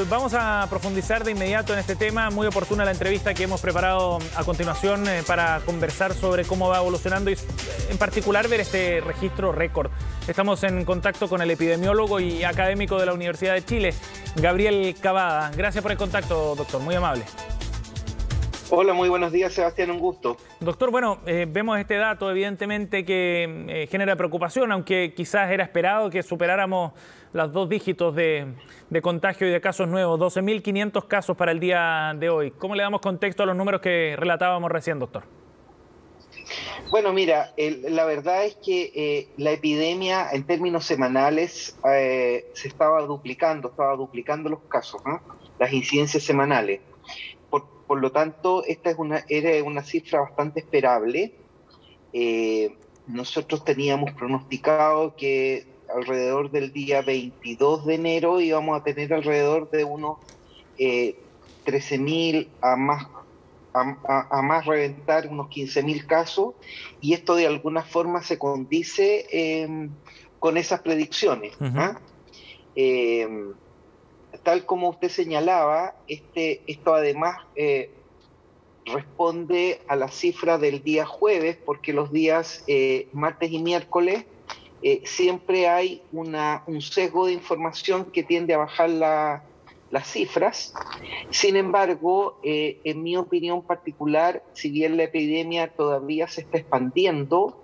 Vamos a profundizar de inmediato en este tema. Muy oportuna la entrevista que hemos preparado a continuación para conversar sobre cómo va evolucionando y en particular ver este registro récord. Estamos en contacto con el epidemiólogo y académico de la Universidad de Chile, Gabriel Cavada. Gracias por el contacto, doctor. Muy amable. Hola, muy buenos días, Sebastián, un gusto. Doctor, bueno, vemos este dato evidentemente que genera preocupación, aunque quizás era esperado que superáramos los 2 dígitos de contagio y de casos nuevos, 12.500 casos para el día de hoy. ¿Cómo le damos contexto a los números que relatábamos recién, doctor? Bueno, mira, la verdad es que la epidemia en términos semanales se estaba duplicando los casos, ¿no? Las incidencias semanales. Por lo tanto, esta era una cifra bastante esperable. Nosotros teníamos pronosticado que alrededor del día 22 de enero íbamos a tener alrededor de unos 13.000 a más reventar unos 15.000 casos, y esto de alguna forma se condice con esas predicciones. ¿Ah? Tal como usted señalaba, esto además responde a la cifra del día jueves, porque los días martes y miércoles siempre hay un sesgo de información que tiende a bajar las cifras. Sin embargo, en mi opinión particular, si bien la epidemia todavía se está expandiendo,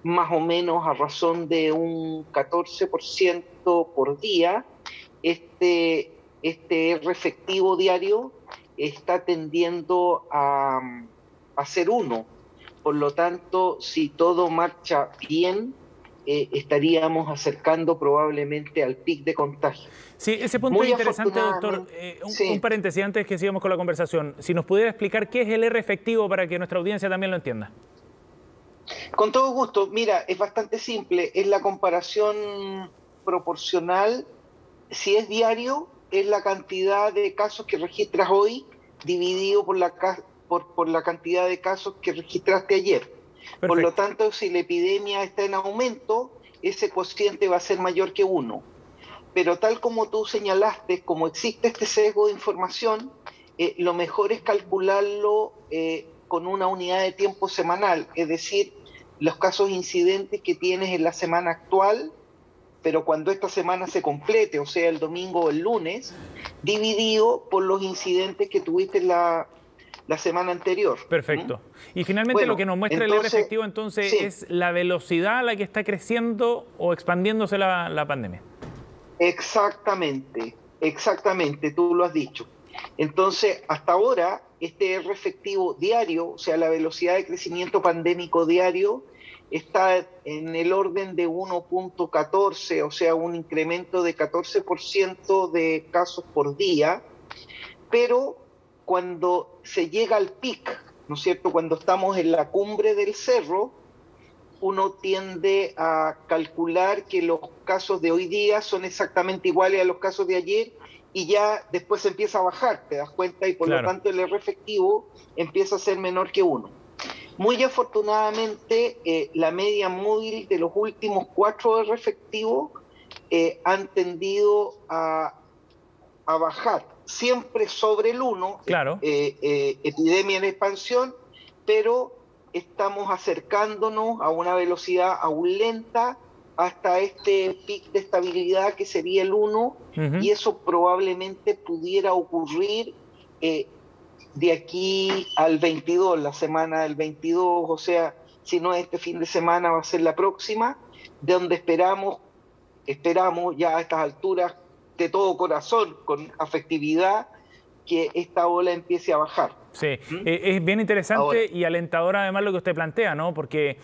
más o menos a razón de un 14% por día, este R efectivo diario está tendiendo a ser 1. Por lo tanto, si todo marcha bien, estaríamos acercando probablemente al pic de contagio. Sí, ese punto es interesante, doctor. Un paréntesis antes que sigamos con la conversación. Si nos pudiera explicar qué es el R efectivo para que nuestra audiencia también lo entienda. Con todo gusto. Mira, es bastante simple. Es la comparación proporcional. Si es diario, es la cantidad de casos que registras hoy dividido por la cantidad de casos que registraste ayer. Perfecto. Por lo tanto, si la epidemia está en aumento, ese cociente va a ser mayor que 1. Pero tal como tú señalaste, como existe este sesgo de información, lo mejor es calcularlo con una unidad de tiempo semanal, es decir, los casos incidentes que tienes en la semana actual, pero cuando esta semana se complete, o sea, el domingo o el lunes, dividido por los incidentes que tuviste la semana anterior. Perfecto. Y finalmente lo que nos muestra el R efectivo entonces es la velocidad a la que está creciendo o expandiéndose la pandemia. Exactamente, tú lo has dicho. Entonces, hasta ahora, este R efectivo diario, o sea, la velocidad de crecimiento pandémico diario, está en el orden de 1.14, o sea, un incremento de 14% de casos por día, pero cuando se llega al pic, ¿no es cierto?, cuando estamos en la cumbre del cerro, uno tiende a calcular que los casos de hoy día son exactamente iguales a los casos de ayer, y ya después empieza a bajar, te das cuenta, y por lo tanto el R efectivo empieza a ser menor que 1. Muy afortunadamente, la media móvil de los últimos 4 R efectivos han tendido a bajar, siempre sobre el 1, epidemia en expansión, pero estamos acercándonos a una velocidad aún lenta hasta este pic de estabilidad que sería el 1, y eso probablemente pudiera ocurrir de aquí al 22, la semana del 22, o sea, si no es este fin de semana va a ser la próxima, de donde esperamos ya a estas alturas de todo corazón, con afectividad, que esta ola empiece a bajar. Sí, es bien interesante y alentador además lo que usted plantea, ¿no? Porque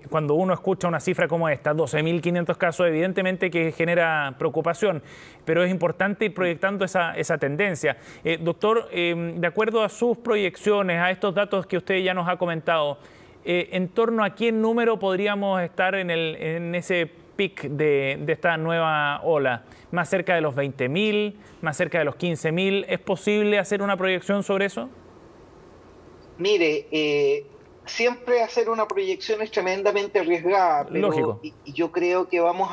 cuando uno escucha una cifra como esta, 12.500 casos, evidentemente que genera preocupación, pero es importante ir proyectando esa tendencia. Doctor, de acuerdo a sus proyecciones, a estos datos que usted ya nos ha comentado, ¿en torno a qué número podríamos estar en ese pic de esta nueva ola? ¿Más cerca de los 20.000? ¿Más cerca de los 15.000? ¿Es posible hacer una proyección sobre eso? Mire, siempre hacer una proyección es tremendamente arriesgada, pero lógico. Y yo creo que vamos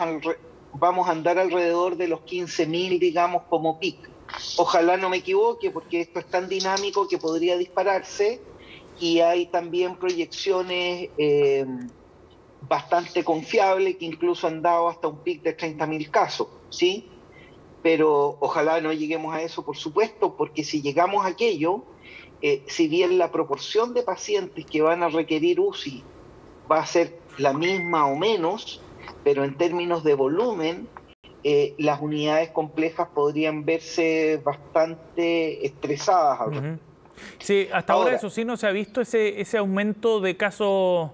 vamos a andar alrededor de los 15.000, digamos, como pic. Ojalá no me equivoque, porque esto es tan dinámico que podría dispararse, y hay también proyecciones bastante confiables que incluso han dado hasta un pic de 30.000 casos, ¿sí? Pero ojalá no lleguemos a eso, por supuesto, porque si llegamos a aquello, si bien la proporción de pacientes que van a requerir UCI va a ser la misma o menos, pero en términos de volumen, las unidades complejas podrían verse bastante estresadas al respecto. Sí, hasta ahora eso sí no se ha visto ese aumento de casos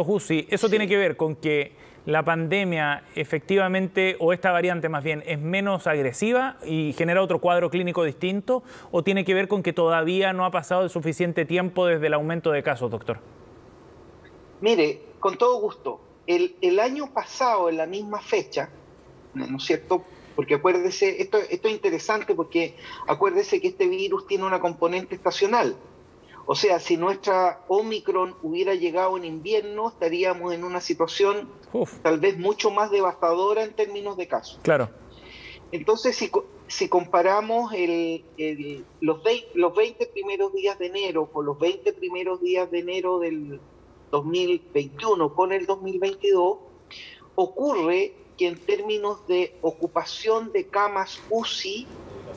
UCI. ¿Eso tiene que ver con que la pandemia efectivamente, o esta variante más bien, es menos agresiva y genera otro cuadro clínico distinto? ¿O tiene que ver con que todavía no ha pasado el suficiente tiempo desde el aumento de casos, doctor? Mire, con todo gusto, el año pasado, en la misma fecha, ¿no es cierto? Porque acuérdese, esto es interesante porque acuérdese que este virus tiene una componente estacional. O sea, si nuestra Omicron hubiera llegado en invierno, estaríamos en una situación tal vez mucho más devastadora en términos de casos. Claro. Entonces, si comparamos los 20 primeros días de enero con los 20 primeros días de enero del 2021 con el 2022, ocurre que en términos de ocupación de camas UCI,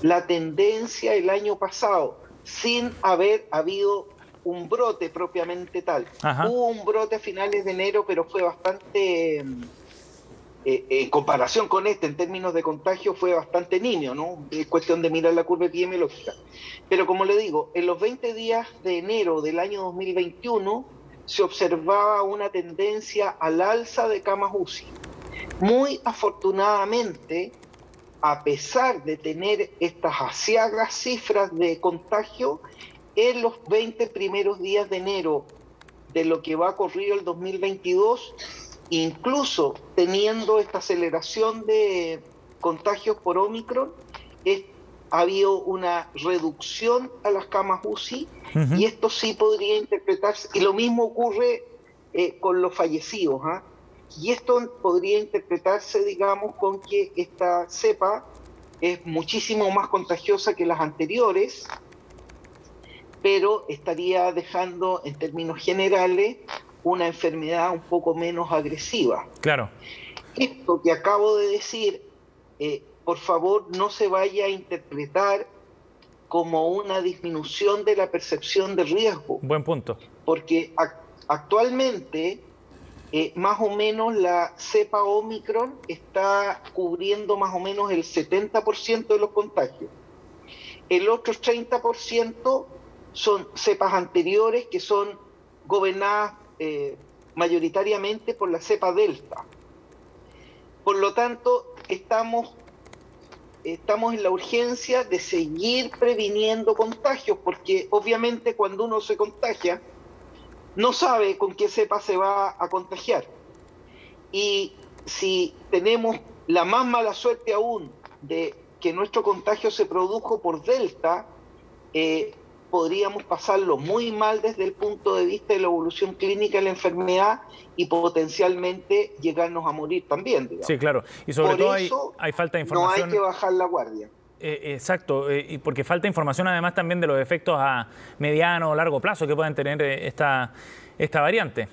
la tendencia el año pasado, sin haber habido un brote propiamente tal. Hubo un brote a finales de enero, pero fue bastante, en comparación con en términos de contagio, fue bastante nimio, ¿no? Es cuestión de mirar la curva epidemiológica. Pero como le digo, en los 20 días de enero del año 2021 se observaba una tendencia al alza de camas UCI. Muy afortunadamente, a pesar de tener estas aciagas cifras de contagio, en los 20 primeros días de enero de lo que va a ocurrir el 2022, incluso teniendo esta aceleración de contagios por Omicron, ha habido una reducción a las camas UCI, y esto sí podría interpretarse, y lo mismo ocurre con los fallecidos, y esto podría interpretarse, digamos, con que esta cepa es muchísimo más contagiosa que las anteriores, pero estaría dejando, en términos generales, una enfermedad un poco menos agresiva. Claro. Esto que acabo de decir, por favor, no se vaya a interpretar como una disminución de la percepción de riesgo. Buen punto. Porque actualmente, más o menos la cepa Omicron está cubriendo más o menos el 70% de los contagios. El otro 30% son cepas anteriores que son gobernadas mayoritariamente por la cepa Delta. Por lo tanto, estamos en la urgencia de seguir previniendo contagios, porque obviamente cuando uno se contagia, no sabe con qué cepa se va a contagiar. Y si tenemos la más mala suerte aún de que nuestro contagio se produjo por Delta, podríamos pasarlo muy mal desde el punto de vista de la evolución clínica de la enfermedad y potencialmente llegarnos a morir también, digamos. Sí, claro. Y sobre todo hay falta de información. No hay que bajar la guardia. Exacto, y porque falta información además también de los efectos a mediano o largo plazo que pueden tener esta variante.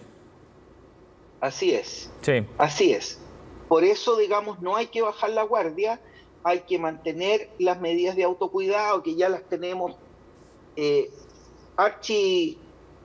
Así es. Sí. Así es. Por eso, digamos, no hay que bajar la guardia, hay que mantener las medidas de autocuidado, que ya las tenemos archi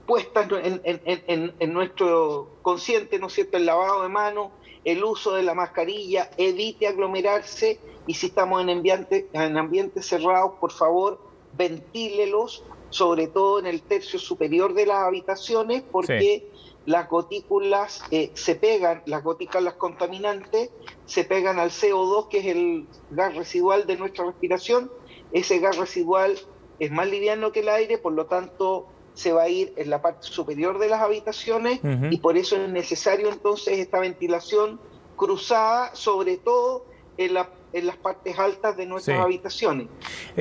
puestas en nuestro consciente, ¿no es cierto? El lavado de manos, el uso de la mascarilla, evite aglomerarse, y si estamos en ambientes cerrados, por favor, ventílelos, sobre todo en el tercio superior de las habitaciones, porque las gotículas se pegan, las gotículas contaminantes se pegan al CO2, que es el gas residual de nuestra respiración. Ese gas residual es más liviano que el aire, por lo tanto se va a ir en la parte superior de las habitaciones, y por eso es necesario entonces esta ventilación cruzada, sobre todo en las partes altas de nuestras habitaciones.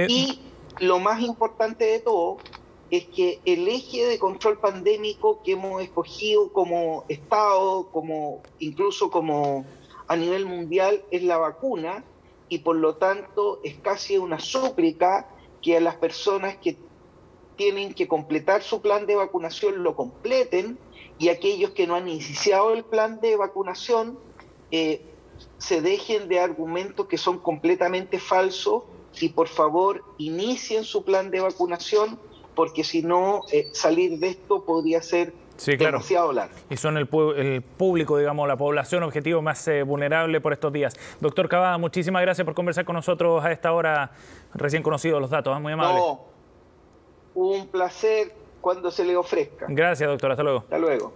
Y lo más importante de todo es que el eje de control pandémico que hemos escogido como Estado, incluso como a nivel mundial es la vacuna, y por lo tanto es casi una súplica que a las personas que tienen que completar su plan de vacunación lo completen, y aquellos que no han iniciado el plan de vacunación se dejen de argumentos que son completamente falsos y por favor inicien su plan de vacunación, porque si no, salir de esto podría ser demasiado largo. Y son el público, digamos, la población objetivo más vulnerable por estos días. Doctor Cavada, muchísimas gracias por conversar con nosotros a esta hora, recién conocidos los datos, muy amable. No, un placer cuando se le ofrezca. Gracias, doctor, hasta luego. Hasta luego.